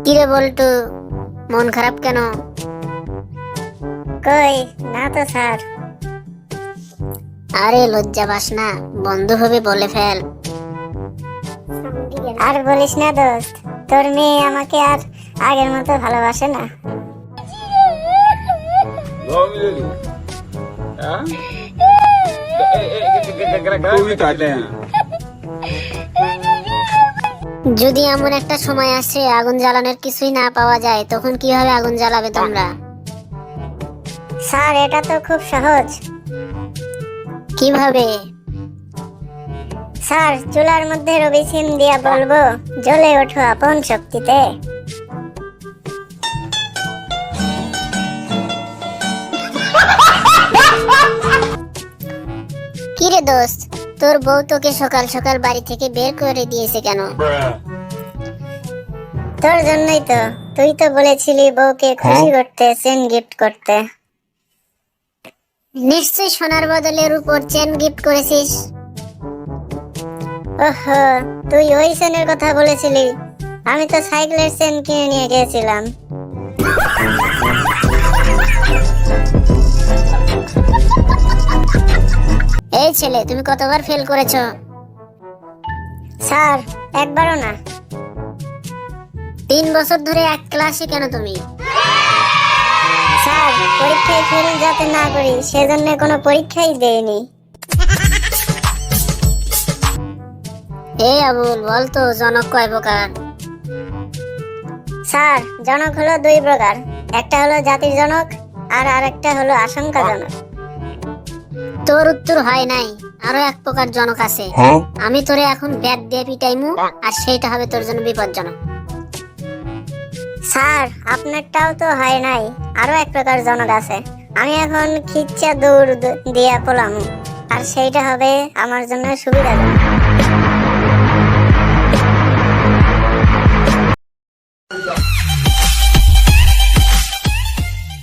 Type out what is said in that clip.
কিরে বল্টু, মন খারাপ কেন? কই না তো স্যার। আরে লজ্জা পাস না, বন্ধু হবে বলে ফেল। আর বলিস না দোস্ত, তোর মেয়ে আমাকে আর আগের মতো ভালোবাসে না। যদি এমন একটা সময় আসে আগুন জ্বালানোর কিছুই না পাওয়া যায়, তখন কিভাবে আগুন জ্বালাবে তোমরা? স্যার এটা তো খুব সহজ। কিভাবে? স্যার চুলার মধ্যে রবি সিম দিয়া বলবো, জ্বলে ওঠো আপন শক্তিতে। কিরে দোস্ত, তোর বউ তোকে সকাল সকাল বাড়ি থেকে বের করে দিয়েছে কেন? তোর জন্যই তো, তুই তো বলেছিলি বউকে খুশি করতে চেন গিফট করতে। নিশ্চয়ই সোনার বদলে রূপোর চেন গিফট করেছিস। ওহো, তুই ওই চেনের কথা বলেছিলি। আমি তো সাইকেলের চেন কিনে নিয়ে গিয়েছিলাম। এই ছেলে, তুমি কতবার ফেল করেছো? স্যার একবারও না। 3 বছর ধরে এক ক্লাসে কেন তুমি? স্যার পরীক্ষায় ফেল যাতে না করি সেজন্য কোনো পরীক্ষাই দেইনি। এই আবুল, বলতো জনক কয় প্রকার? স্যার জনক হলো 2 প্রকার, একটা হলো জাতির জনক আর আরেকটা হলো আশঙ্কাজনক। তোর উত্তর হয় নাই, আরো এক প্রকার জনক আছে। আমি তোরে এখন ব্যাট দিয়ে পিটাইমু, আর সেইটা হবে তোর জন্য বিপজ্জনক। স্যার আপনারটাও তো হয় নাই, আরো এক প্রকার জনক আছে। আমি এখন খিচ্চা দৌড় দিয়া পোলাম, আর সেইটা হবে আমার জন্য সুবিধাজনক।